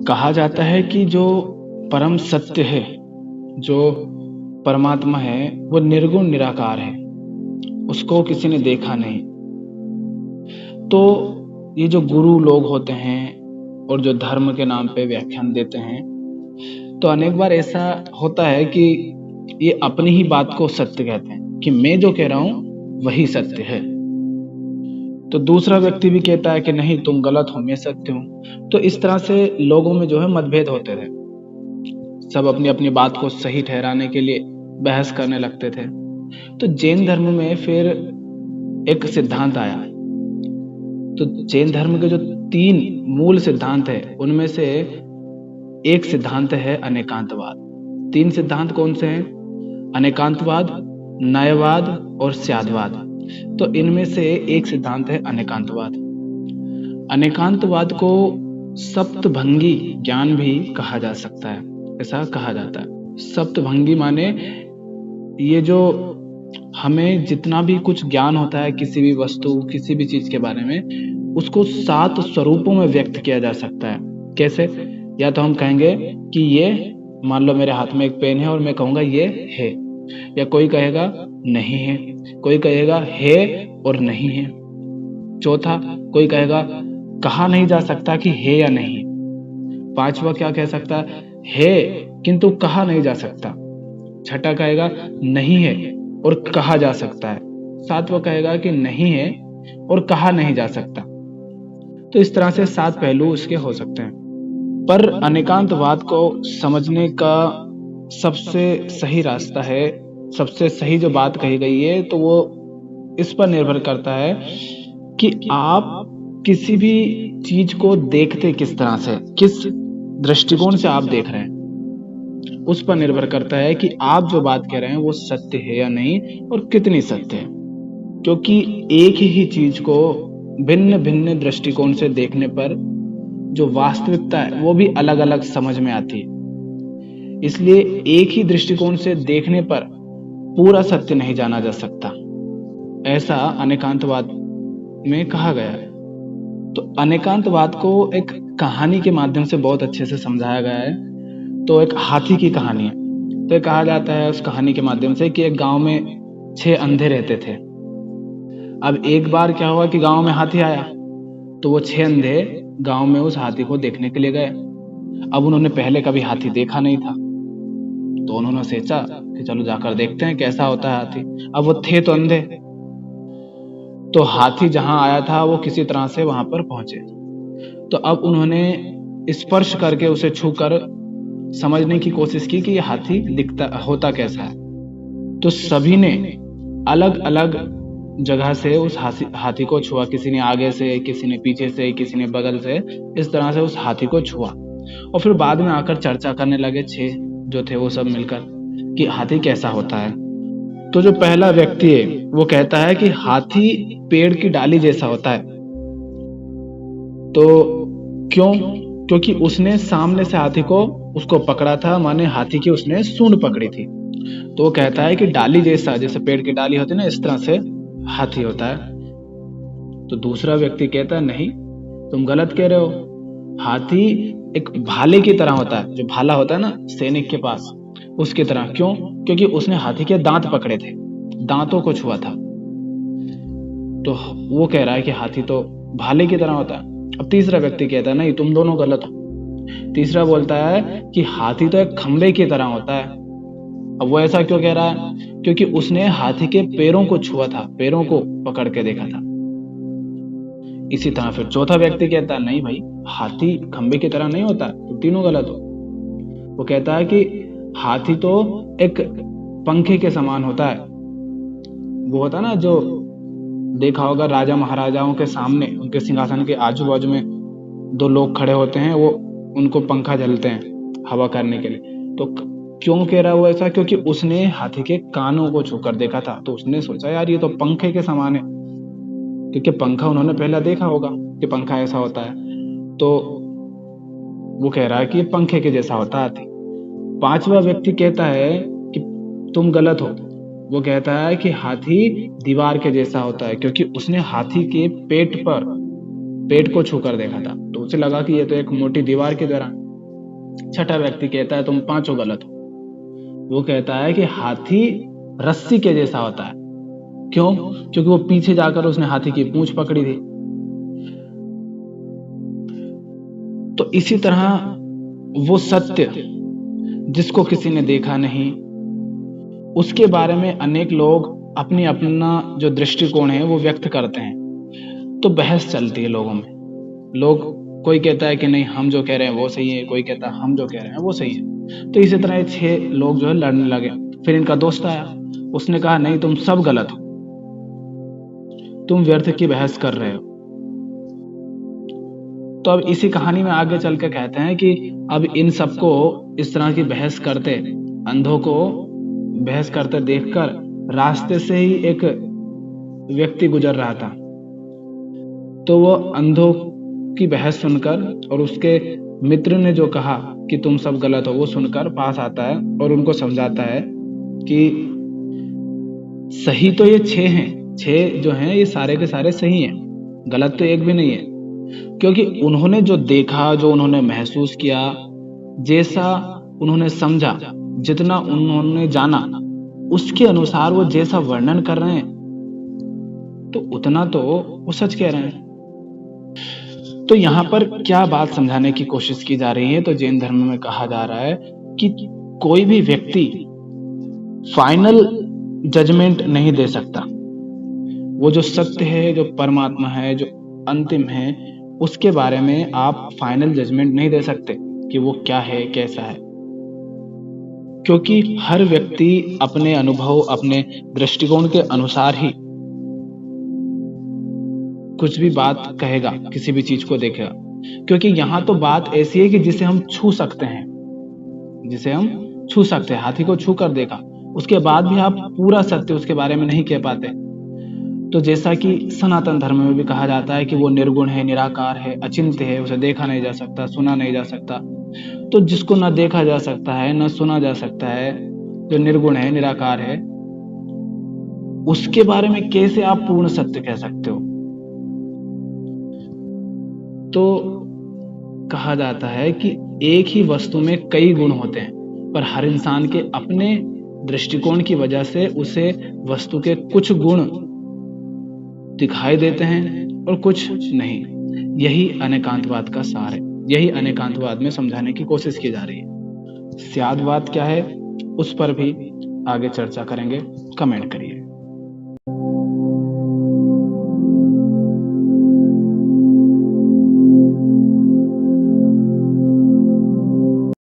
कहा जाता है कि जो परम सत्य है, जो परमात्मा है, वो निर्गुण निराकार है, उसको किसी ने देखा नहीं। तो ये जो गुरु लोग होते हैं और जो धर्म के नाम पे व्याख्यान देते हैं, तो अनेक बार ऐसा होता है कि ये अपनी ही बात को सत्य कहते हैं कि मैं जो कह रहा हूँ वही सत्य है। तो दूसरा व्यक्ति भी कहता है कि नहीं, तुम गलत हो, मैं सत्य हूँ। तो इस तरह से लोगों में जो है मतभेद होते थे। सब अपनी अपनी बात को सही ठहराने के लिए बहस करने लगते थे। तो जैन धर्म में फिर एक सिद्धांत आया। तो जैन धर्म के जो 3 मूल सिद्धांत है, उनमें से एक सिद्धांत है अनेकांतवाद। 3 सिद्धांत कौन से हैं? अनेकांतवाद, न्यायवाद और स्यादवाद। तो इनमें से एक सिद्धांत है अनेकांतवाद। अनेकांतवाद को सप्तभंगी ज्ञान भी कहा जा सकता है, ऐसा कहा जाता है। सप्तभंगी माने ये जो हमें जितना भी कुछ ज्ञान होता है किसी भी वस्तु, किसी भी चीज के बारे में, उसको 7 स्वरूपों में व्यक्त किया जा सकता है। कैसे? या तो हम कहेंगे कि ये, मान लो मेरे हाथ में एक पेन है और मैं कहूंगा ये है, या कोई कहेगा नहीं है, कोई कहेगा है और नहीं है। चौथा, कोई कहेगा कहा नहीं जा सकता कि है या नहीं। पांचवा क्या कह सकता है किंतु कहा नहीं जा सकता। छठा कहेगा नहीं है और कहा जा सकता है। सातवां कहेगा कि नहीं है और कहा नहीं जा सकता। तो इस तरह से 7 पहलू उसके हो सकते हैं। पर अनेकांतवाद को समझने का सबसे सही रास्ता है, सबसे सही जो बात कही गई है, तो वो इस पर निर्भर करता है कि आप किसी भी चीज को देखते किस तरह से, किस दृष्टिकोण से आप देख रहे हैं, उस पर निर्भर करता है कि आप जो बात कह रहे हैं वो सत्य है या नहीं और कितनी सत्य है। क्योंकि एक ही चीज को भिन्न भिन्न दृष्टिकोण से देखने पर जो वास्तविकता है वो भी अलग अलग समझ में आती है। इसलिए एक ही दृष्टिकोण से देखने पर पूरा सत्य नहीं जाना जा सकता, ऐसा अनेकांतवाद में कहा गया है। तो अनेकांतवाद को एक कहानी के माध्यम से बहुत अच्छे से समझाया गया है। तो एक हाथी की कहानी है। तो कहा जाता है उस कहानी के माध्यम से कि एक गांव में 6 अंधे रहते थे। अब एक बार क्या हुआ कि गांव में हाथी आया, तो वो 6 अंधे गांव में उस हाथी को देखने के लिए गए। अब उन्होंने पहले कभी हाथी देखा नहीं था, तो उन्होंने सोचा कि चलो जाकर देखते हैं कैसा होता है हाथी। अब वो थे तो अंधे, तो हाथी जहां आया था वो किसी तरह से वहां पर पहुंचे। तो अब उन्होंने स्पर्श करके उसे छूकर समझने की कोशिश की कि ये हाथी दिखता होता कैसा है। तो सभी ने अलग अलग जगह से उस हाथी को छुआ। किसी ने आगे से, किसी ने पीछे से, किसी ने बगल से, इस तरह से उस हाथी को छुआ। और फिर बाद में आकर चर्चा करने लगे 6 जो थे वो सब मिलकर कि हाथी कैसा होता है। तो जो पहला व्यक्ति है वो कहता है कि हाथी पेड़ की डाली जैसा होता है। तो क्यों? क्योंकि उसने सामने से हाथी को उसको पकड़ा था, माने हाथी की उसने सूंड पकड़ी थी। तो वो कहता है कि डाली जैसा, जैसे पेड़ की डाली होती है ना, इस तरह से हाथी होता है। तो दूसरा व्यक्ति कहता है नहीं, तुम गलत कह रहे हो। हाथी एक भाले की तरह होता है, जो भाला होता है ना सैनिक के पास, उसकी तरह। क्यों? क्योंकि उसने हाथी के दांत पकड़े थे, दांतों को छुआ था। तो वो कह रहा है कि हाथी तो भाले की तरह होता है। अब तीसरा व्यक्ति कहता है नहीं, तुम दोनों गलत हो। तीसरा बोलता है कि हाथी तो एक खंबे की तरह होता है। अब वो ऐसा क्यों कह रहा है? क्योंकि उसने हाथी के पैरों को छुआ था, पैरों को पकड़ के देखा था। इसी तरह फिर चौथा व्यक्ति कहता है नहीं भाई, हाथी खंबे की तरह नहीं होता, तुम तीनों गलत हो। वो कहता है कि हाथी तो एक पंखे के समान होता है। वो होता है ना, जो देखा होगा राजा महाराजाओं के सामने, उनके सिंहासन के आजू बाजू में 2 लोग खड़े होते हैं, वो उनको पंखा झलते हैं हवा करने के लिए। तो क्यों कह रहा है वो ऐसा? क्योंकि उसने हाथी के कानों को छूकर देखा था। तो उसने सोचा यार ये तो पंखे के समान है, क्योंकि पंखा उन्होंने पहले देखा होगा कि पंखा ऐसा होता है। तो वो कह रहा है कि ये पंखे के जैसा होता है हाथी। पांचवा व्यक्ति कहता है कि तुम गलत हो। वो कहता है कि हाथी दीवार के जैसा होता है, क्योंकि उसने हाथी के पेट को छूकर देखा था। तो उसे लगा कि ये तो एक मोटी दीवार की तरह। छठा व्यक्ति कहता है तुम पांचों गलत हो। वो कहता है कि हाथी रस्सी के जैसा होता है। क्यों? क्योंकि वो पीछे जाकर उसने हाथी की पूंछ पकड़ी थी। तो इसी तरह वो सत्य जिसको किसी ने देखा नहीं, उसके बारे में अनेक लोग अपनी अपना जो दृष्टिकोण है वो व्यक्त करते हैं। तो बहस चलती है लोगों में। कोई कहता है कि नहीं हम जो कह रहे हैं वो सही है, कोई कहता है हम जो कह रहे हैं वो सही है। तो इसी तरह ये 6 लोग जो है लड़ने लगे। फिर इनका दोस्त आया, उसने कहा नहीं तुम सब गलत हो, तुम व्यर्थ की बहस कर रहे हो। तो अब इसी कहानी में आगे चल के कहते हैं कि अब इन सबको इस तरह की बहस करते, अंधों को बहस करते देखकर रास्ते से ही एक व्यक्ति गुजर रहा था। तो वो अंधों की बहस सुनकर और उसके मित्र ने जो कहा कि तुम सब गलत हो, वो सुनकर पास आता है और उनको समझाता है कि सही तो ये 6 हैं, 6 जो हैं ये सारे के सारे सही हैं, गलत तो एक भी नहीं है। क्योंकि उन्होंने जो देखा, जो उन्होंने महसूस किया, जैसा उन्होंने समझा, जितना उन्होंने जाना, उसके अनुसार वो जैसा वर्णन कर रहे हैं, तो उतना तो वो सच कह रहे हैं। तो यहाँ पर क्या बात समझाने की कोशिश की जा रही है? तो जैन धर्म में कहा जा रहा है कि कोई भी व्यक्ति फाइनल जजमेंट नहीं दे सकता। वो जो सत्य है, जो परमात्मा है, जो अंतिम है, उसके बारे में आप फाइनल जजमेंट नहीं दे सकते कि वो क्या है, कैसा है। क्योंकि हर व्यक्ति अपने अनुभव, अपने दृष्टिकोण के अनुसार ही कुछ भी बात कहेगा, किसी भी चीज को देखेगा। क्योंकि यहाँ तो बात ऐसी है कि जिसे हम छू सकते हैं, जिसे हम छू सकते हैं, हाथी को छू कर देखा, उसके बाद भी आप पूरा सत्य उसके बारे में नहीं कह पाते। तो जैसा कि सनातन धर्म में भी कहा जाता है कि वो निर्गुण है, निराकार है, अचिंत्य है, उसे देखा नहीं जा सकता, सुना नहीं जा सकता। तो जिसको ना देखा जा सकता है, ना सुना जा सकता है, जो निर्गुण है, निराकार है, उसके बारे में कैसे आप पूर्ण सत्य कह सकते हो? तो कहा जाता है कि एक ही वस्तु में कई गुण होते हैं, पर हर इंसान के अपने दृष्टिकोण की वजह से उसे वस्तु के कुछ गुण दिखाई देते हैं और कुछ नहीं। यही अनेकांतवाद का सार है। यही अनेकांतवाद में समझाने की कोशिश की जा रही है। स्यादवाद क्या है, उस पर भी आगे चर्चा करेंगे। कमेंट करिए।